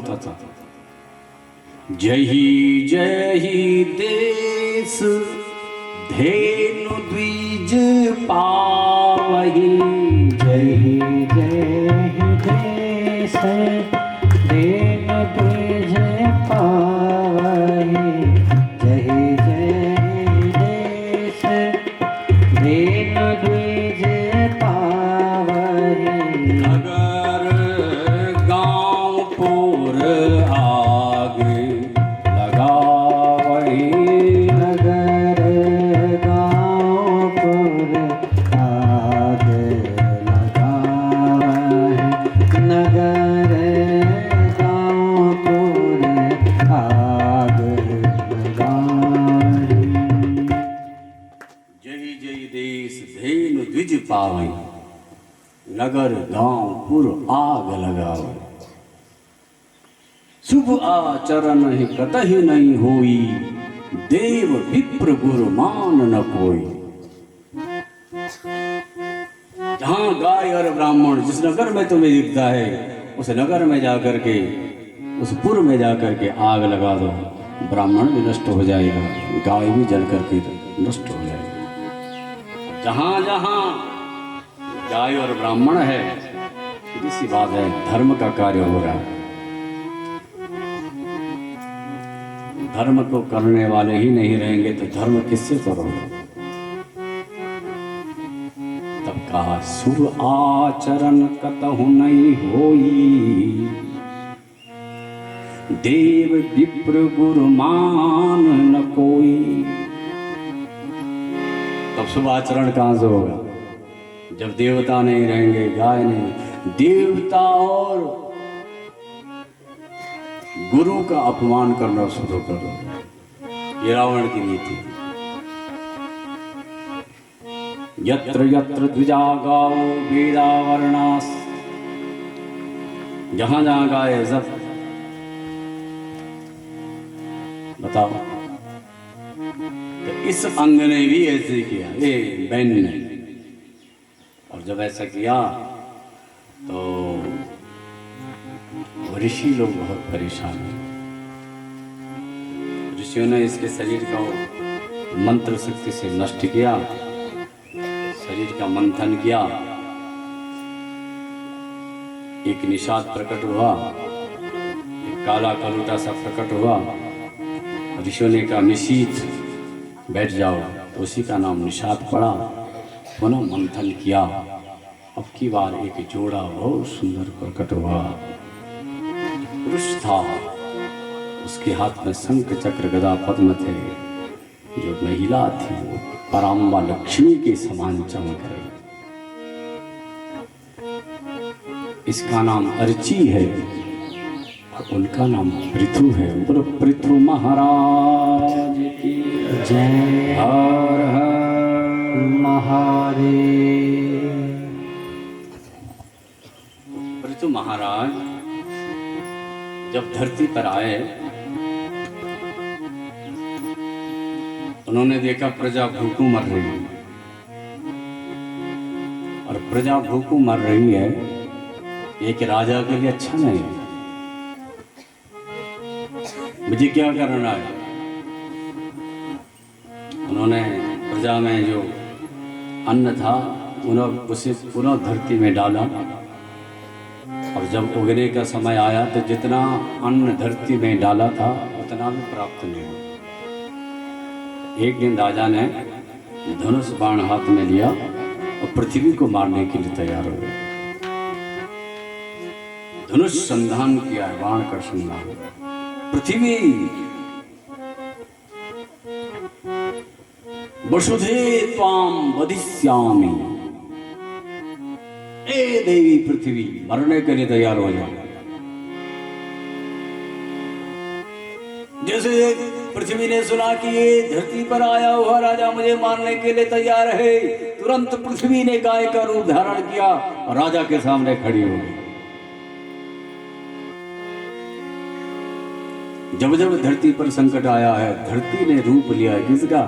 होता था। जही देश धेनु द्विज पावही, जही देश धेनु द्विज पावही, जही देश धेनु द्विज पावही। नगर गाँव पुर आग लगावही, नगर गाँव पुर आग लगावही, नगर गाँव पुर आग लगावही। जही देश धेनु द्विज पावही, नगर गाँव पुर आग लगावही। शुभ आचरण ही कतहि नहीं होई, देव विप्र गुरु मान न कोई। जहां गाय और ब्राह्मण जिस नगर में तुम्हें दिखता है, उस नगर में जाकर के, उस पुर में जाकर के आग लगा दो, ब्राह्मण भी नष्ट हो जाएगा, गाय भी जल करके नष्ट हो जाएगी। जहां जहां गाय और ब्राह्मण है, इसी बात है, धर्म का कार्य हो रहा है। धर्म को करने वाले ही नहीं रहेंगे तो धर्म किससे करोगे? तब कहा शुभ आचरण कतहु नहीं होई, देव विप्र गुरु मान न कोई। तब शुभ आचरण कहां से होगा? जब देवता नहीं रहेंगे, गाय नहीं, देवता और गुरु का अपमान करना शुरू करो। ये रावण की नीति। यत्र यत्र द्विजा गाओ वेदा वर्णास, जहां जहां गाय सब, बताओ। तो इस अंग ने भी ऐसे किया, ये बैन ने। और जब ऐसा किया तो ऋषि लोग बहुत परेशान हैं। ऋषियों ने इसके शरीर को मंत्र शक्ति से नष्ट किया, शरीर का मंथन किया, एक निषाद प्रकट हुआ, एक काला कलूटा सा प्रकट हुआ। ऋषियों ने कहा निशीथ बैठ जाओ, तो उसी का नाम निषाद पड़ा। पुनः मंथन किया, अब की बार एक जोड़ा बहुत सुंदर प्रकट हुआ। पुरुष था, उसके हाथ में शंख चक्र गदा पद्म थे। जो महिला थी वो पराम्बा लक्ष्मी के समान चमक रही। इसका नाम अर्ची है और उनका नाम पृथु है। बोलो पृथु महाराज की जय। हर हर महादेव। पृथु महाराज जब धरती पर आए, उन्होंने देखा प्रजा भूखों मर रही है, और प्रजा भूखों मर रही है, एक राजा के लिए अच्छा नहीं है। मुझे क्या करना है? उन्होंने प्रजा में जो अन्न था उसे पुनः धरती में डाला, और जब उगने का समय आया तो जितना अन्न धरती में डाला था उतना भी प्राप्त नहीं हुआ। एक दिन राजा ने धनुष बाण हाथ में लिया और पृथ्वी को मारने के लिए तैयार हो गए। धनुष संधान किया, बाण का संधान। पृथ्वी वसुधे त्वाम वधिष्यामि, ए देवी पृथ्वी, मरने के लिए तैयार हो जाओ। जैसे पृथ्वी ने सुना कि ये धरती पर आया हुआ राजा मुझे मारने के लिए तैयार है, तुरंत पृथ्वी ने गाय का रूप धारण किया और राजा के सामने खड़ी हो गई। जब जब धरती पर संकट आया है, धरती ने रूप लिया किसका?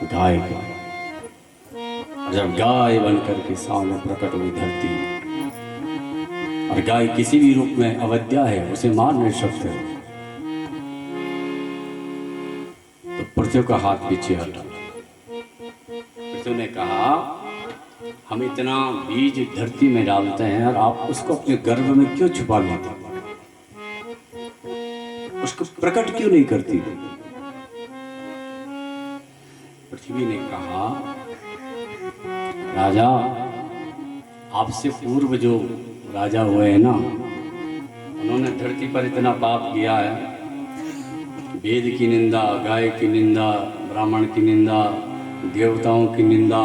गाय का। और जब गाय बनकर के सामने प्रकट हुई धरती, और गाय किसी भी रूप में अवध्या है, उसे मार नहीं सकते। तो पृथ्वी का हाथ पीछे हटा। पृथ्वी ने कहा हम इतना बीज धरती में डालते हैं और आप उसको अपने गर्भ में क्यों छुपा लेते, उसको प्रकट क्यों नहीं करती। पृथ्वी ने कहा राजा, आपसे पूर्व जो राजा हुए हैं ना, उन्होंने धरती पर इतना पाप किया है, वेद की निंदा, गाय की निंदा, ब्राह्मण की निंदा, देवताओं की निंदा,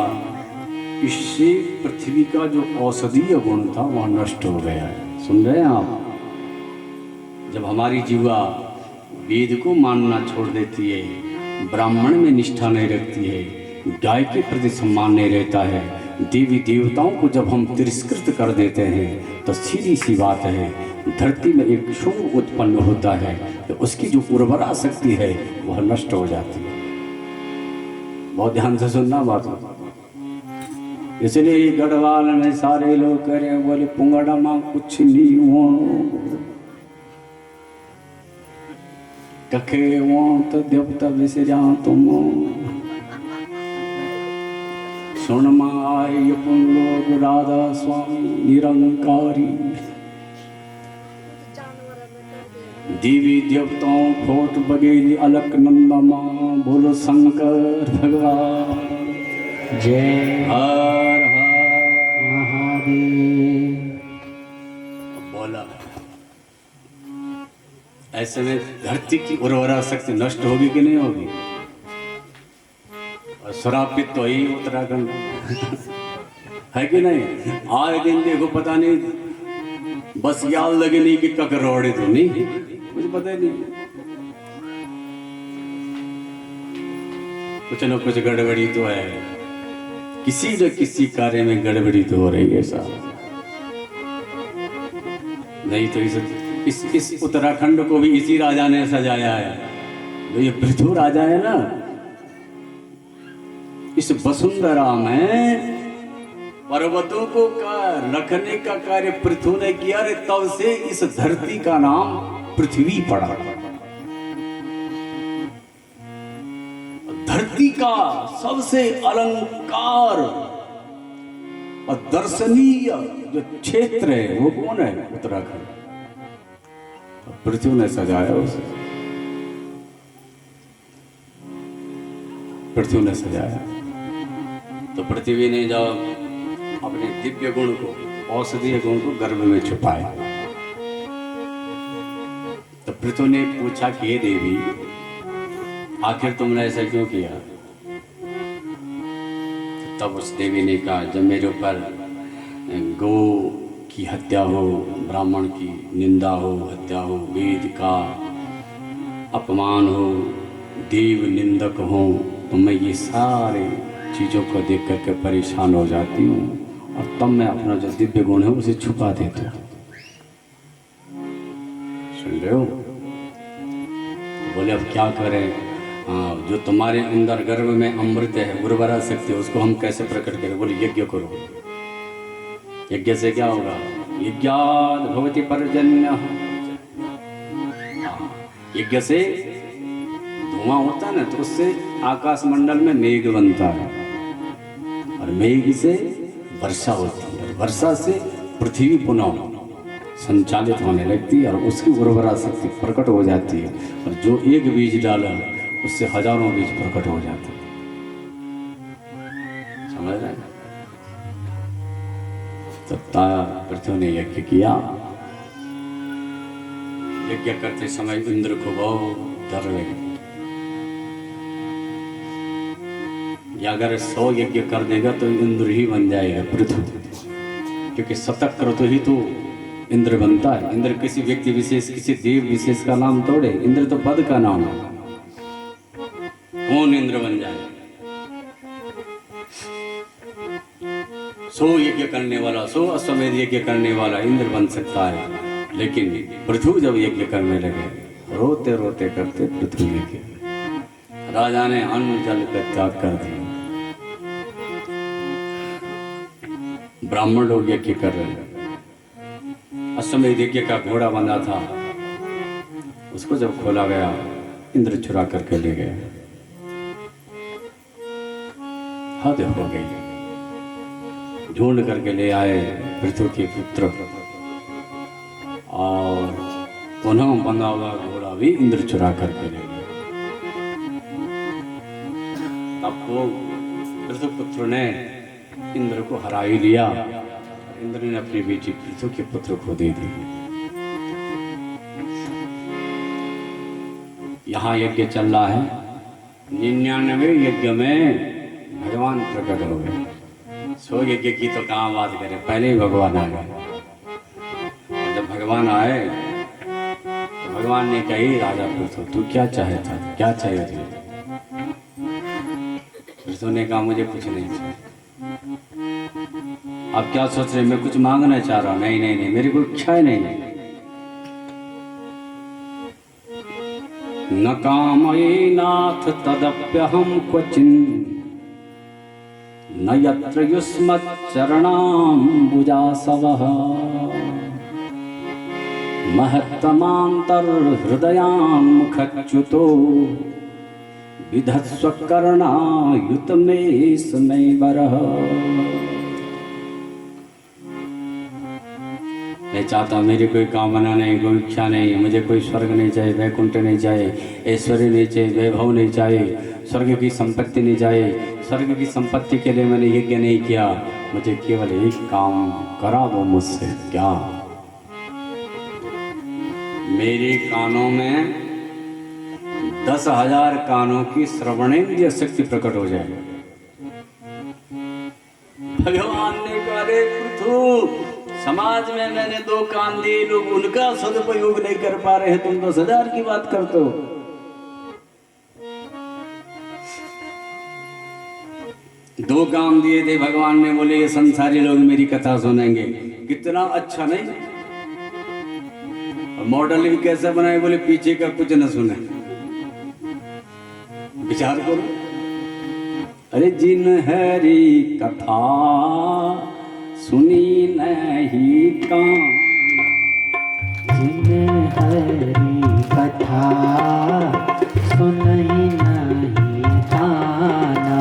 इससे पृथ्वी का जो औषधीय गुण था वह नष्ट हो गया है। सुन रहे हैं आप? जब हमारी जीवा वेद को मानना छोड़ देती है, ब्राह्मण में निष्ठा नहीं रखती है, गाय के प्रति सम्मान नहीं रहता है, देवी देवताओं को जब हम तिरस्कृत कर देते हैं, तो सीधी सी बात है धरती में एक शुभ उत्पन्न होता है, तो उसकी जो उर्वरा शक्ति है वह नष्ट हो जाती है। बहुत ध्यान से सुनना बात। इसलिए गढ़वाल में सारे लोग कह रहे हैं, बोले पुंगड़ा मां कुछ नहीं हो कखे वो तो देवता विसरा तुम सुन माय लोग राधा स्वामी निरंकारी, देवी देवताओं फोट बगेली अलक नंदा माँ, बोलो शंकर भगवान जय हर हर महादेव। बोला। ऐसे में धरती की उर्वरा शक्ति नष्ट होगी कि नहीं होगी? और श्रापित तो ही उत्तराखंड है कि नहीं? आए दिन देखो पता नहीं बस याद लगे नहीं कि ककरोड़े तो नहीं, मुझे पता ही नहीं, कुछ न कुछ गड़बड़ी तो है, किसी न किसी कार्य में गड़बड़ी तो हो रही है साहब। नहीं तो इस उत्तराखंड को भी इसी राजा ने सजाया है। जो ये पृथु राजा है ना, इस वसुंधरा में पर्वतों को रखने का कार्य पृथु ने किया रे, तब से इस धरती का नाम पृथ्वी पड़ा। धरती का सबसे अलंकार और दर्शनीय जो क्षेत्र है वो कौन है? उत्तराखंड। पृथ्वी ने सजाया उसे, पृथ्वी ने सजाया। तो पृथ्वी ने जब अपने दिव्य गुण को, औषधीय गुण को गर्भ में छुपाया, तो पृथ्वी ने पूछा कि हे देवी, आखिर तुमने ऐसा क्यों किया? तो तब उस देवी ने कहा, जब मेरे ऊपर गौ की हत्या हो, ब्राह्मण की निंदा हो, हत्या हो, वेद का अपमान हो, देव निंदक हो, तो मैं ये सारे चीज़ों को देख करके परेशान हो जाती हूँ, और तब मैं अपना जो दिव्य गुण है उसे छुपा देती हूँ। सुन रहे हो? बोले अब क्या करें? जो तुम्हारे अंदर गर्भ में अमृत है, उर्वरा शक्ति है, उसको हम कैसे प्रकट करें? बोले यज्ञ करो। यज्ञ से क्या होगा? यज्ञात् भवति पर्जन्यः। यज्ञ से धुआं होता है ना, तो उससे आकाश मंडल में मेघ बनता है, और मेघ से वर्षा होती है, और वर्षा से पृथ्वी पुनः संचालित होने लगती है, और उसकी उर्वरा शक्ति प्रकट हो जाती है, और जो एक बीज डाला उससे हजारों बीज प्रकट हो जाते हैं। समझ रहे हैं? तो पृथ्वी ने यज्ञ किया। यज्ञ करते समय इंद्र को बहुत डर लगा, या अगर 100 यज्ञ कर देगा तो इंद्र ही बन जाएगा पृथ्वी, क्योंकि शतक करो तो ही तो इंद्र बनता है। इंद्र किसी व्यक्ति विशेष, किसी देव विशेष का नाम तोड़े, इंद्र तो पद का नाम है। कौन इंद्र बन जाए? 100 यज्ञ करने वाला, 100 अश्वमेध यज्ञ करने वाला इंद्र बन सकता है, लेकिन पृथ्वी जब यज्ञ करने लगे, रोते रोते करते पृथ्वी यज्ञ, राजा ने अन्न जल का त्याग कर दिया। ब्राह्मण लोग यज्ञ कर रहे हैं, अश्वमेध यज्ञ का घोड़ा बंधा था, उसको जब खोला गया इंद्र चुरा करके ले गए। हद हो गई। ढूंढ करके ले आए पृथु के पुत्र और पुनः बंधा हुआ घोड़ा भी इंद्र चुरा करके ले गए। तब वो पृथु पुत्र ने इंद्र को हरा ही लिया। इंद्र ने अपनी बेटी पृथु के पुत्र को दे दी। यहाँ यज्ञ चल रहा है, 99 यज्ञ में भगवान प्रकट हो गए। 100 यज्ञ की तो कहाँ बात करें, पहले ही भगवान आ गए। जब भगवान आए तो भगवान ने कही, राजा पृथु तू क्या चाहता, क्या चाहिए तुझे? पृथु ने कहा मुझे कुछ नहीं चाहिए। आप क्या सोच रहे, मैं कुछ मांगना चाह रहा हूं? नहीं नहीं नहीं, मेरी कोई इच्छा ही नहीं है। न कामये नाथ तदप्यहं क्वचिन् न यत्र युष्मच्चरणाम्बुजासवः महत्तमान्तर्हृदयान्मुखच्युतो विधत्स्व कर्णायुतमेस्मै वरः। मैं चाहता हूँ, मेरी कोई कामना नहीं, कोई इच्छा नहीं, मुझे कोई स्वर्ग नहीं चाहिए, वैकुंठ नहीं चाहिए, ऐश्वर्य नहीं चाहिए, वैभव नहीं चाहिए, स्वर्ग की संपत्ति नहीं चाहिए। स्वर्ग की संपत्ति के लिए मैंने यज्ञ नहीं किया, मुझे केवल एक काम करा दो मुझसे। क्या? मेरे कानों में 10,000 कानों की श्रवणेन्द्रिय शक्ति प्रकट हो जाए। भगवान ने कहा, अरे पृथु, समाज में मैंने 2 कान दिए, लोग उनका सदुपयोग नहीं कर पा रहे हैं, तुम 10,000 की बात करते हो। दो काम दिए थे भगवान ने, बोले ये संसारी लोग मेरी कथा सुनेंगे, कितना अच्छा नहीं? और मॉडल भी कैसे बनाए, बोले पीछे का कुछ न सुने। विचार करो। अरे जिन हरी कथा सुनी नहीं कान, जिन हरी कथा सुनहि नहीं काना,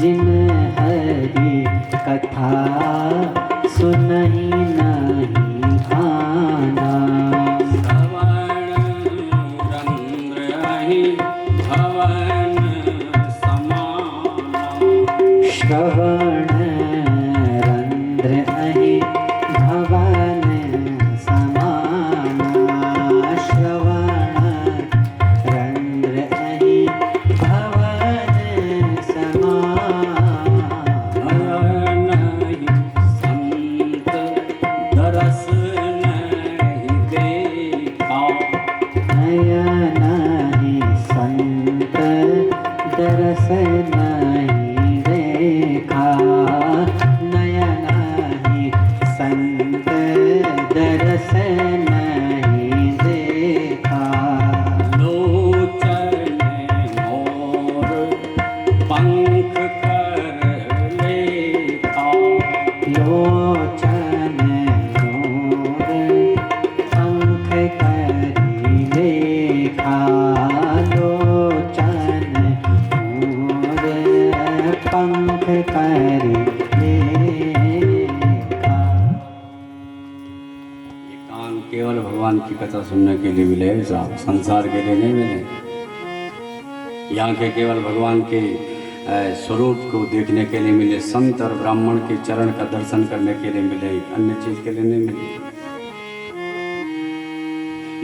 जिन हरी कथा सुनहि नहीं काना। श्रवण रंध्र अहि भवन समाना, श्रवण रंध्र अहि भवन समाना। संत दरस नहीं देखा, नयन ही संत दरस नहीं देखा, नयन ही संत दरस नहीं देखा। लोचन मोर पंख कर लेखा, लोचन मोर पंख करी लेखा, लोचन मोर पंख करी लेखा। ये कान केवल भगवान की कथा सुनने के लिए मिले, साहब, संसार के लिए नहीं मिले। यहाँ के केवल भगवान के स्वरूप को देखने के लिए मिले, संत और ब्राह्मण के चरण का दर्शन करने के लिए मिले, अन्य चीज के लिए नहीं मिले।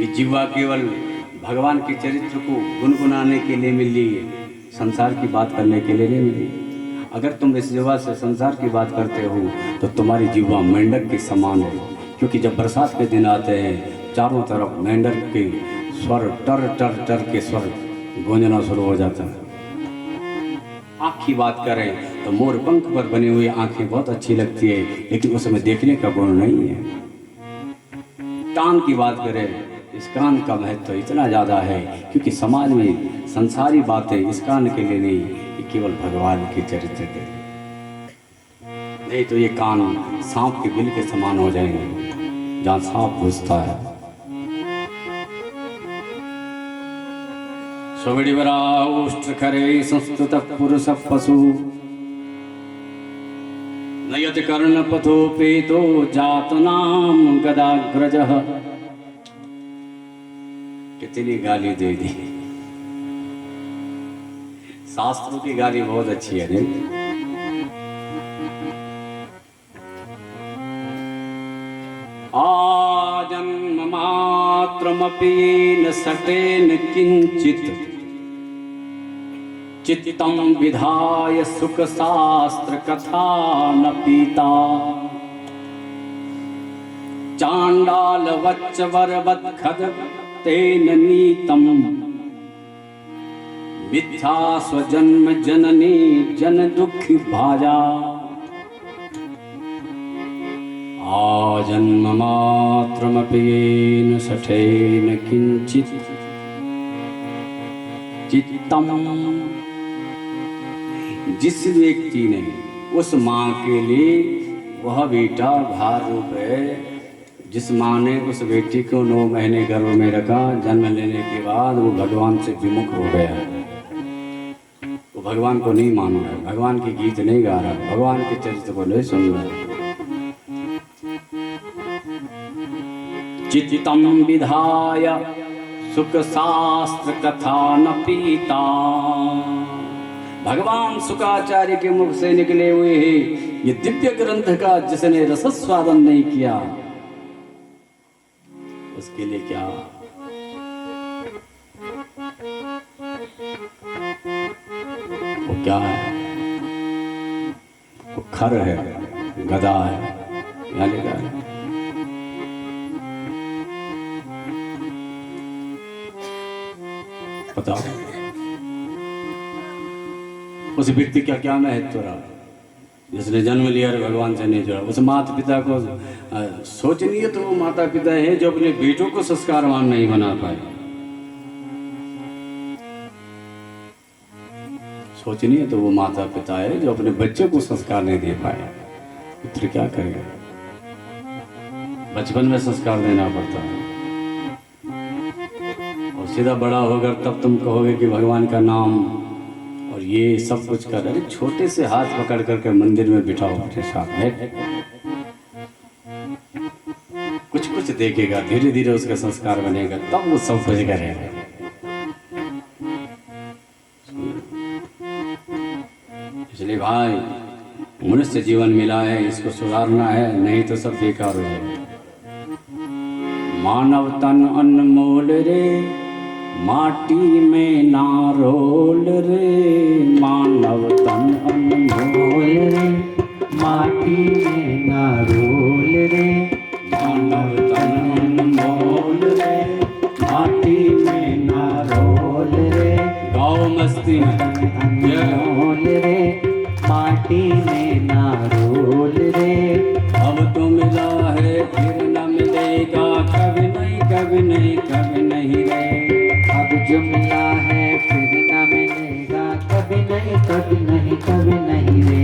ये जीवा केवल भगवान के चरित्र को गुनगुनाने के लिए मिली है, संसार की बात करने के लिए नहीं मिली। अगर तुम इस जीवा से संसार की बात करते हो तो तुम्हारी जीवा मेंढक के समान है, क्योंकि जब बरसात के दिन आते हैं चारों तरफ मेंढक के स्वर टर टर टर के स्वर गूंजना शुरू हो जाता है। आँख की बात करें तो मोर पंख पर बनी हुई आंखें बहुत अच्छी लगती है, लेकिन उसमें देखने का गुण नहीं है। कान की बात करें, इस कान का महत्व इतना ज़्यादा है क्योंकि समाज में संसारी बातें इस कान के लिए नहीं, ये केवल भगवान के चरित्र के लिए। नहीं तो ये कान सांप के बिल के समान हो जाएंगे। जहाँ सांप घुसता है। सुविडिवरा उष्ट्र खरे संस्तुत पुरुष पशु नयति कर्ण पथोपेतो जातनाम गदाग्रजः। कितनी गाली दे दी। शास्त्रों की गाली बहुत अच्छी है नहीं? आजन्म मात्रमपि न सटेन किंचित चित्तं विधाय सुख शास्त्र कथा न पीता। चांडाल वच्चवरवत् खद तेन नीतम मिथ्या स्वजन्म जननी जन दुखी भाजा। आजन्म मात्रमपि येन सठेन किंचित चित्तम। जिस व्यक्ति ने उस माँ के लिए वह बेटा भार रूप है, जिस माँ ने उस बेटी को 9 महीने गर्भ में रखा, जन्म लेने के बाद वो भगवान से विमुख हो गया, वो भगवान को नहीं मान रहा, भगवान के गीत नहीं गा रहा, भगवान के चरित्र को नहीं सुन रहा। चित्तम विधाय सुख शास्त्र कथा न पीता। भगवान शुक्राचार्य के मुख से निकले हुए हैं ये दिव्य ग्रंथ का जिसने रसस्वादन नहीं किया, उसके लिए क्या? वो क्या है? वो खर है, गधा है, क्या लिखा है? बताओ उस व्यक्ति का क्या महत्व रहा जिसने जन्म लिया और भगवान से नहीं जुड़ा? उस माता पिता को सोचनीय तो वो माता पिता है जो अपने बेटों को संस्कारवान नहीं बना पाए। सोचनीय तो वो माता पिता है जो अपने बच्चे को संस्कार नहीं दे पाए। पुत्र क्या करेगा? बचपन में संस्कार देना पड़ता है और सीधा बड़ा होकर तब तुम कहोगे कि भगवान का नाम और ये सब कुछ कर रहे। छोटे से हाथ पकड़ करके मंदिर में बिठाओ अपने साथ है, कुछ कुछ देखेगा, धीरे धीरे उसका संस्कार बनेगा, तब वो सब कुछ करेगा। इसलिए भाई मनुष्य जीवन मिला है, इसको सुधारना है, नहीं तो सब बेकार हो जाएगा। मानव तन अनमोल रे माटी में ना रोल रे। मानव तन अनमोल रे माटी में ना रोल रे। मानव तन अनमोल रे माटी में ना रोल रे। गाओ मस्ती में अनमोल रे माटी में ना रोल रे। अब तो मिला है फिर न मिलेगा, कभी नहीं कभी नहीं कभी नहीं रे। अब जो मिला है फिर न मिलेगा, कभी नहीं कभी नहीं कभी नहीं रे।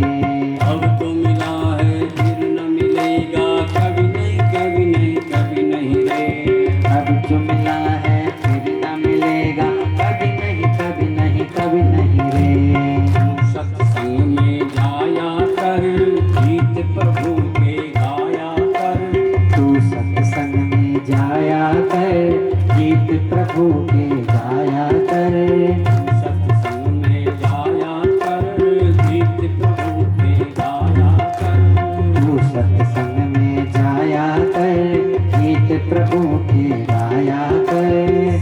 अब तो मिला है फिर न मिलेगा, कभी नहीं कभी नहीं कभी नहीं रे। अब जो मिला है फिर न मिलेगा, कभी नहीं कभी नहीं कभी नहीं रे। सत्संग में जाया कर, गीत प्रभु के गाया कर। तू सत्संग में जाया कर, गीत प्रभु के गाया कर। सत्संग में जाया कर, गीत प्रभु के गाया कर। तू सत्संग में जाया कर, गीत प्रभु के गाया कर।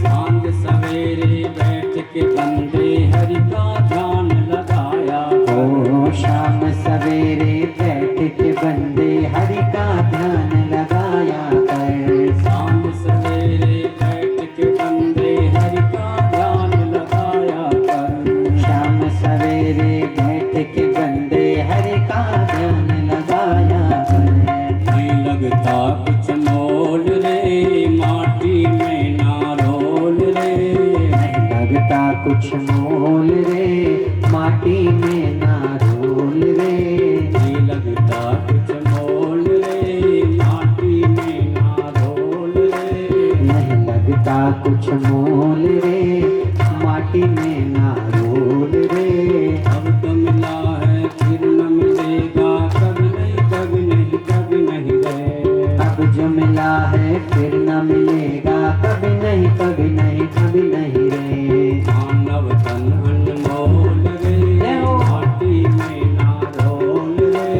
सांझ सवेरे बैठ के बंदे हरि का ध्यान लगाया कर। ओ शाम सवेरे बैठ के बंदे हरि का ध्यान लगाया कर। सांझ सवेरे बैठ के बंदे हरि का ध्यान लगाया कर। शाम सवेरे बैठ के बंदे हरि का ध्यान लगाया कर। नहीं लगता कुछ मोल रे माटी में ना रोल रे। नहीं लगता कुछ मोल रे माटी में ना रोल रे। नहीं लगता कुछ मोल रे माटी में ना कुछ मोल रे, माटी में ना रोल रे। अब तो मिला है फिर न मिलेगा, कभी नहीं कभी नहीं कभी नहीं रे। अब जो मिला है फिर न मिलेगा, कभी नहीं कभी नहीं कभी नहीं रे। मानव तन अनमोल रे, माटी में ना रोल रे।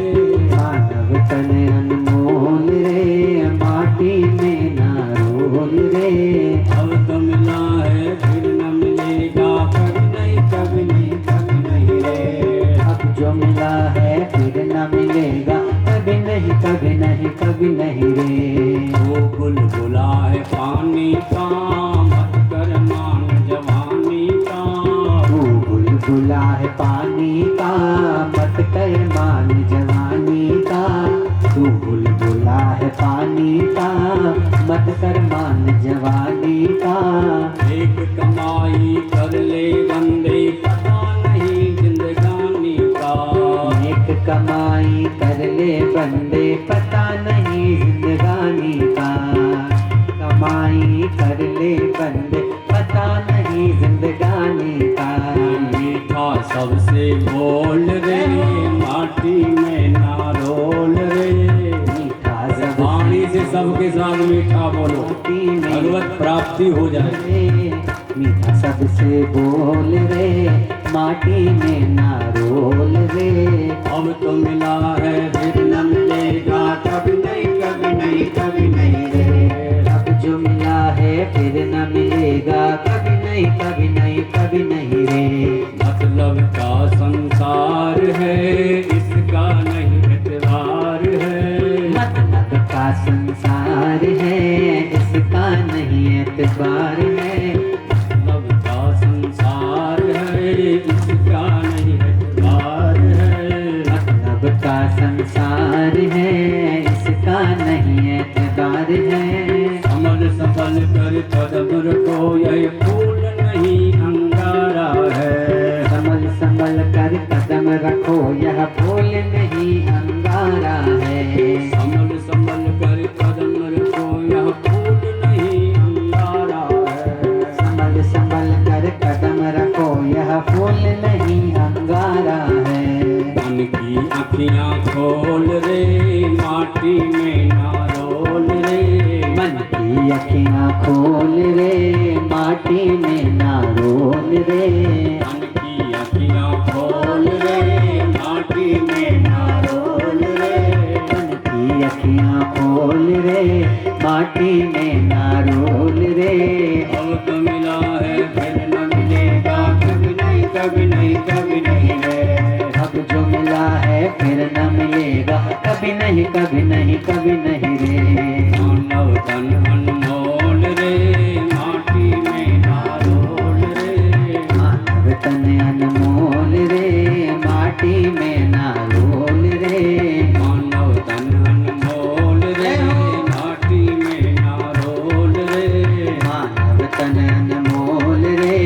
मानव तन अनमोल रे, माटी में ना रोल रे। अब तो मिला है फिर न मिलेगा, कभी नहीं कभी नहीं कभी नहीं रे। अब जो मिला है फिर न मिलेगा, कभी नहीं कभी नहीं कभी नहीं रे। वो बुलबुला है पानी का, मत कर मान जवानी का। तू बुलबुला है पानी का, मत कर मान जवानी का। तू बुलबुला है पानी का, मत कर मान जवानी का। एक कमाई कर ले बंदे, पता नहीं जिंदगानी का। एक कमाई कर ले बंदे, पता नहीं जिंदगानी का। कमाई कर ले बंदे, पता नहीं जिंदगानी का। मीठा सबसे बोल रे, माटी में ना रोल रे। मीठा वाणी से सबके साथ मीठा बोलो, माटी में भगवत प्राप्ति हो जाए। रे, मीठा सबसे बोल रे, माटी में ना रोल रे। अब तो मिला है फिर न मिलेगा, कभी नहीं कभी नहीं कभी नहीं रे। अब जो मिला है फिर न मिलेगा, कभी नहीं कभी नहीं कभी नहीं रे। मतलब का संसार है, इसका नहीं एतबार है। मतलब का संसार है, इसका नहीं एतबार है। मतलब का संसार है, इसका नहीं एतबार है। मतलब का संसार है, इसका नहीं एतबार है। समझ सफल कर कदम रखो, यह फूल नहीं अंगारा है। संभल संभल कर कदम रखो, यह फूल नहीं अंगारा है। संभल संभल कर कदम रखो, यह फूल नहीं अंगारा है। संभल संभल कर कदम रखो, यह फूल नहीं अंगारा है। मन की अखियाँ खोल रे, माटी में ना रोल रे। मन की अखियाँ खोल रे, माटी में ना रोल रे। मन की अखियाँ खोल रे, माटी में ना रोल रे। मन की अखियाँ खोल रे, माटी में ना रोल रे। अब तो मिला है फिर न मिलेगा, कभी नहीं कभी नहीं कभी नहीं रे। अब जो मिला है फिर न मिलेगा, कभी नहीं कभी नहीं कभी नहीं रे। मानव तन अनमोल रे, माटी में ना रोल रे। मानव तन अनमोल रे, माटी में ना रोल रे। मानव तन अनमोल रे, माटी में ना रोल रे। मानव तन अनमोल रे,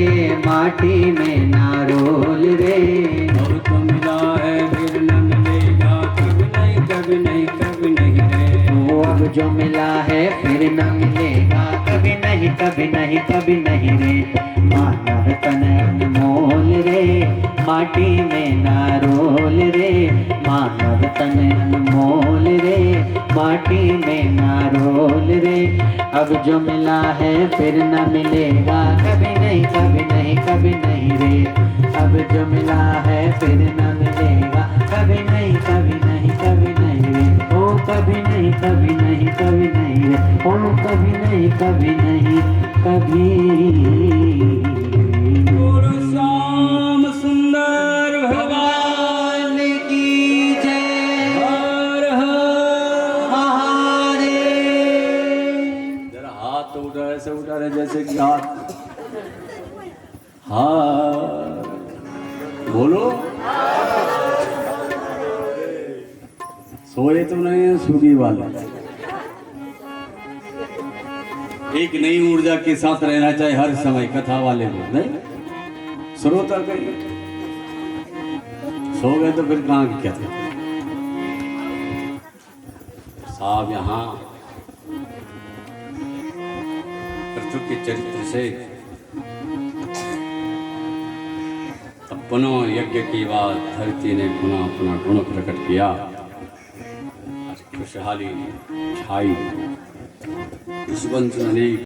माटी में ना रोल रे। अब तो मिला है फिर न मिलेगा, कभी नहीं कभी नहीं कभी नहीं रे। वो अब जो मिला है फिर न मिलेगा, कभी नहीं कभी नहीं कभी नहीं रे। मानव तन अनमोल रे, माटी में ना रोल रे। मानव तन अनमोल रे, माटी में ना रोल रे। अब जो मिला है फिर न मिलेगा, कभी नहीं कभी नहीं कभी नहीं रे। अब जो मिला है फिर न मिलेगा, कभी नहीं कभी नहीं कभी नहीं रे। ओ कभी नहीं कभी नहीं कभी नहीं रे। ओ कभी नहीं कभी नहीं कभी। गुरु श्याम सुंदर भगवान की जय। हर हर। महादेव। जरा हाथ तो उठा ऐसे उठा रहे जैसे कि हाथ, हाँ बोलो। सोए तो नहीं है सुगी वाले। एक नई ऊर्जा के साथ रहना चाहिए हर समय कथा वाले लोग, नहीं श्रोता कहीं सो गए तो फिर कहाँ की कथा। साहब यहाँ विष्णु के चरित्र से तब पुनः यज्ञ की बाद धरती ने पुनः अपना गुण प्रकट किया। आज खुशहाली छाई। इस वंश ने